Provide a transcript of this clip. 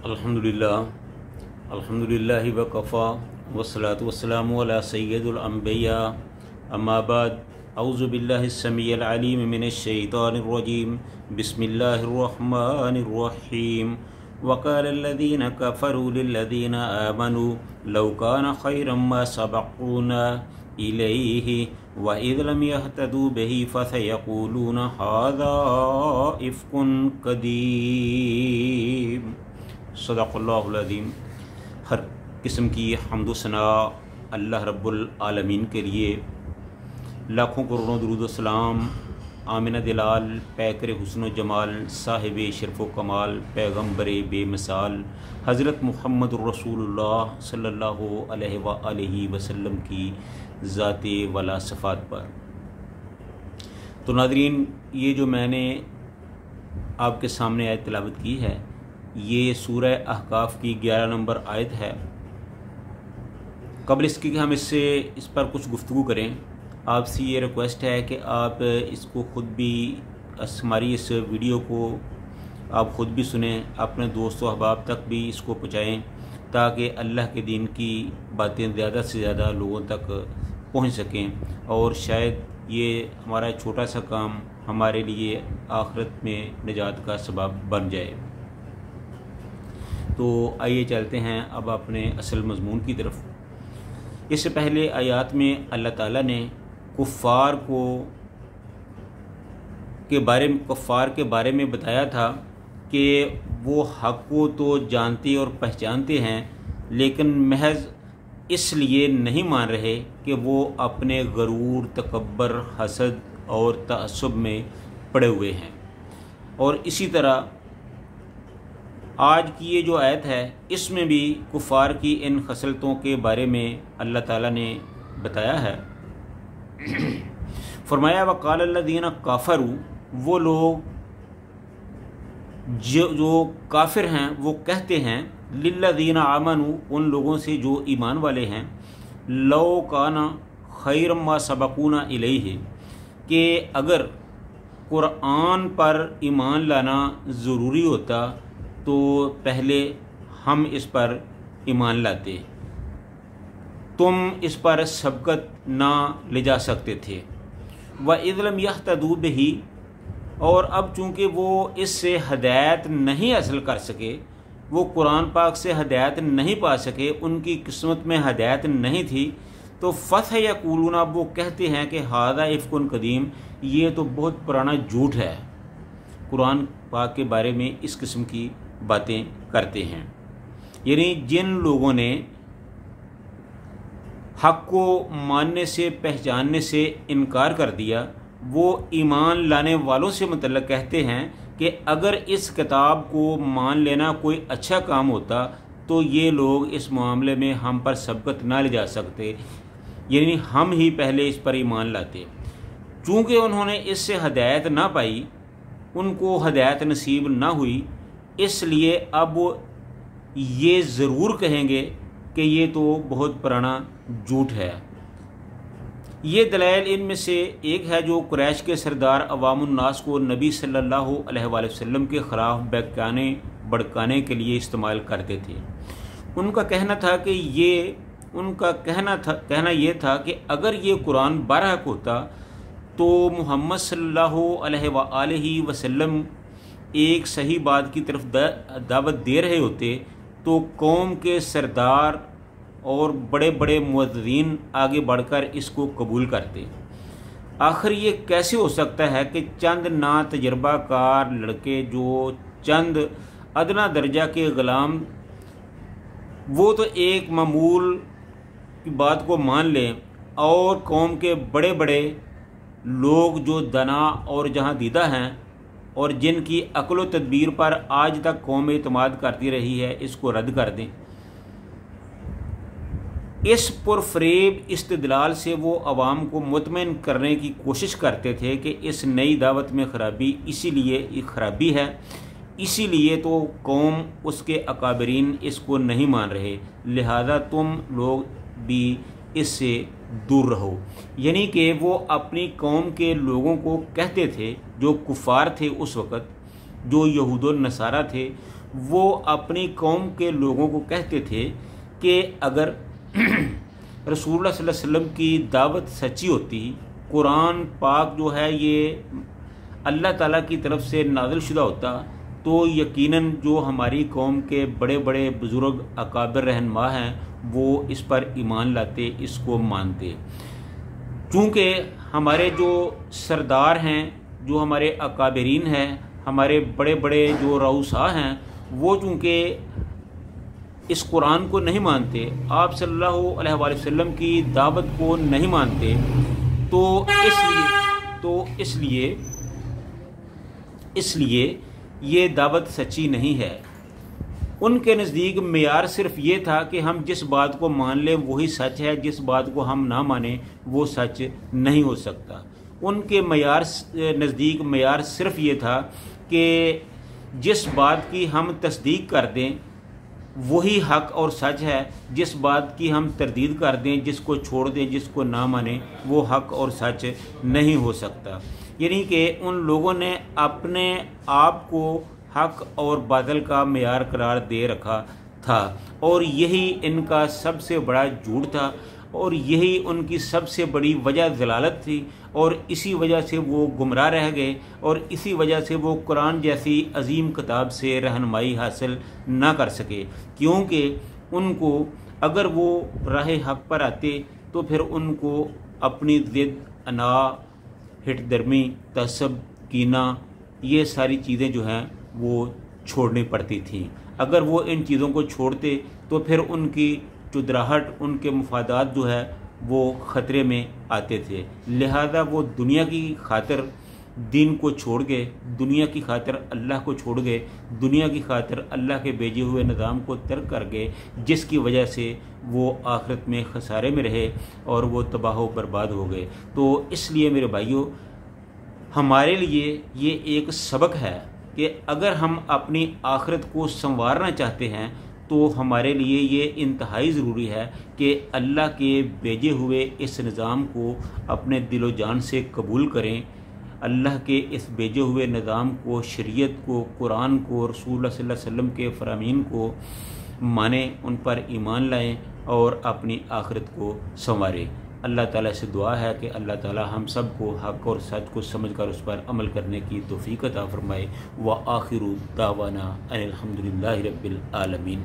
अल्हम्दुलिल्लाह वकफ़ा वस्सलातु वस्सलामु अला सय्यिदिल अंबिया अम्मा बाद औज़ु बिल्लाहिस समीइल अलीम मिनश शैतानिर रजीम बिस्मिल्लाहिर रहमानिर रहीम वक़ालल्लज़ीना कफ़रू लिल्लज़ीना आमनू लौ काना खैरम मा सबक़ूना इलैहि व इज़ लम यहतदू बिही फसयक़ूलूना हाज़ा इफ़्कुन क़दीम। सदक़ल्लाहुल अज़ीम। हर किस्म की हम्द व सना अल्लाह रब्बुल आलमीन के लिए, लाखों करोड़ों दुरूद व सलाम आमिना दिलाल पैकर हुस्न जमाल साहिब शरफ़ व कमाल पैगम्बर बेमिसाल हज़रत मुहम्मद रसूलुल्लाह सल्लल्लाहु अलैहि वसल्लम की ज़ाते वाला सफ़ात पर। तो नाज़रीन, ये जो मैंने आपके सामने आयत तिलावत की है, ये सूरह अहकाफ़ की 11 नंबर आयत है। कबल इसकी कि हम इस पर कुछ गुफ्तगू करें, आपसे ये रिक्वेस्ट है कि आप इसको ख़ुद भी, हमारी इस वीडियो को आप ख़ुद भी सुने, अपने दोस्तों अहबाब तक भी इसको पहुँचाएँ, ताकि अल्लाह के दीन की बातें ज़्यादा से ज़्यादा लोगों तक पहुँच सकें और शायद ये हमारा छोटा सा काम हमारे लिए आखिरत में निजात का सबब बन जाए। तो आइए चलते हैं अब अपने असल मज़मून की तरफ। इससे पहले आयात में अल्लाह ताला ने कुफ़ार के बारे में बताया था कि वो हक़ को तो जानते और पहचानते हैं, लेकिन महज इसलिए नहीं मान रहे कि वो अपने गरूर, तकब्बर, हसद और तअस्सुब में पड़े हुए हैं। और इसी तरह आज की ये जो आयत है, इसमें भी कुफ़ार की इन खसलतों के बारे में अल्लाह ताला ने बताया है। फरमाया वक़ालल्लज़ीना कफ़रू, वो लोग जो काफिर हैं वो कहते हैं, लिल्लज़ीना आमनू, उन लोगों से जो ईमान वाले हैं, लौ काना खैरम मा सबक़ूना इलैहि, कि अगर कुरान पर ईमान लाना ज़रूरी होता तो पहले हम इस पर ईमान लाते, तुम इस पर सबकत ना ले जा सकते थे। व इज़ लम यहतदू बिही, और अब चूँकि वो इससे हदायत नहीं हासिल कर सके, वो कुरान पाक से हदायत नहीं पा सके, उनकी किस्मत में हदायत नहीं थी, तो फसयक़ूलूना, वो कहते हैं कि हाज़ा इफ़्कुन क़दीम, ये तो बहुत पुराना झूठ है। कुरान पाक के बारे में इस किस्म की बातें करते हैं। यानी जिन लोगों ने हक़ को मानने से, पहचानने से इनकार कर दिया, वो ईमान लाने वालों से मतलब कहते हैं कि अगर इस किताब को मान लेना कोई अच्छा काम होता तो ये लोग इस मामले में हम पर सबकत ना ले जा सकते, यानी हम ही पहले इस पर ईमान लाते। चूँकि उन्होंने इससे हदायत ना पाई, उनको हदायत नसीब ना हुई, इसलिए अब वो ये ज़रूर कहेंगे कि ये तो बहुत पुराना झूठ है। ये दलाइल इनमें से एक है जो कुरैश के सरदार अवामुन्नास को नबी सल्लल्लाहु अलैहि वसल्लम के ख़िलाफ़ भड़काने के लिए इस्तेमाल करते थे। उनका कहना ये था कि अगर ये कुरान बरहक होता तो मुहम्मद सल्लल्लाहु अलैहि वसल्लम एक सही बात की तरफ दावत दे रहे होते, तो कौम के सरदार और बड़े बड़े मुअज़्ज़िन आगे बढ़कर इसको कबूल करते। आखिर ये कैसे हो सकता है कि चंद ना तजर्बाकार लड़के, जो चंद अदना दर्जा के ग़ुलाम, वो तो एक मामूल की बात को मान लें, और कौम के बड़े बड़े लोग जो दना और जहाँ दीदा हैं और जिनकी अक्ल व तदबीर पर आज तक कौम एतमाद करती रही है, इसको रद्द कर दें। इस पुरफ़रेब इस्तदलाल से वो अवाम को मुतमईन करने की कोशिश करते थे कि इस नई दावत में खराबी है, इसीलिए तो कौम, उसके अकाबरीन इसको नहीं मान रहे, लिहाजा तुम लोग भी इससे दूर रहो। यानी कि वो अपनी कौम के लोगों को कहते थे, जो कुफ़ार थे उस वक़्त, जो यहूद व नसारा थे, وہ اپنی قوم کے لوگوں کو کہتے تھے کہ اگر رسول اللہ صلی اللہ علیہ وسلم کی دعوت سچی ہوتی، قرآن پاک جو ہے یہ اللہ تعالیٰ کی طرف سے نازل شدہ ہوتا، تو یقیناً جو ہماری قوم کے بڑے بڑے بزرگ اکابر رہنما ہیں وہ اس پر ایمان لاتے، اس کو مانتے۔ چونکہ ہمارے جو سردار ہیں، جو ہمارے اکابرین ہیں، ہمارے بڑے بڑے جو رؤسا ہیں، وہ چونکہ اس قرآن کو نہیں مانتے، آپ صلی اللہ علیہ وآلہ وسلم کی دعوت کو نہیں مانتے، تو اس لیے یہ دعوت سچی نہیں ہے۔ ان کے نزدیک معیار صرف یہ تھا کہ ہم جس بات کو مان لیں وہی سچ ہے، جس بات کو ہم نہ مانیں وہ سچ نہیں ہو سکتا۔ ان کے نزدیک معیار صرف یہ تھا کہ جس بات کی ہم تصدیق کر دیں وہی حق اور سچ ہے، جس بات کی ہم تردید کر دیں، جس کو چھوڑ دیں، جس کو نہ مانیں، وہ حق اور سچ نہیں ہو سکتا۔ یعنی کہ ان لوگوں نے اپنے آپ کو حق اور باطل کا معیار قرار دے رکھا تھا، اور یہی ان کا سب سے بڑا جھوٹ تھا، اور یہی ان کی سب سے بڑی وجہ ضلالت تھی، اور اسی وجہ سے وہ گمراہ رہ گئے، اور اسی وجہ سے وہ قرآن جیسی عظیم کتاب سے رہنمائی حاصل نہ کر سکے، کیونکہ ان کو اگر وہ راہ حق پر آتے تو پھر ان کو اپنی ضد، انا، ہٹ درمی، تعصب، کینہ، یہ ساری چیزیں جو ہیں وہ چھوڑنی پڑتی تھیں۔ اگر وہ ان چیزوں کو چھوڑتے تو پھر ان کی چدراہٹ، ان کے مفادات جو ہے وہ خطرے میں آتے تھے، لہذا وہ دنیا کی خاطر دین کو چھوڑ گئے، دنیا کی خاطر اللہ کو چھوڑ گئے، دنیا کی خاطر اللہ کے بھیجے ہوئے نظام کو ترک کر گئے، جس کی وجہ سے وہ آخرت میں خسارے میں رہے اور وہ تباہ و برباد ہو گئے۔ تو اس لیے میرے بھائیوں، ہمارے لیے یہ ایک سبق ہے کہ اگر ہم اپنی آخرت کو سنوارنا چاہتے ہیں تو ہمارے لیے یہ انتہائی ضروری ہے کہ اللہ کے بھیجے ہوئے اس نظام کو اپنے دل و جان سے قبول کریں، اللہ کے اس بھیجے ہوئے نظام کو، شریعت کو، قرآن کو، رسول اللہ صلی اللہ علیہ وسلم کے فرامین کو مانیں، ان پر ایمان لائیں اور اپنی آخرت کو سنواریں۔ اللہ تعالیٰ سے دعا ہے کہ اللہ تعالیٰ ہم سب کو حق اور سچ کو سمجھ کر اس پر عمل کرنے کی توفیق عطا فرمائے۔ وآخر دعوانا ان الحمد للہ رب العالمین۔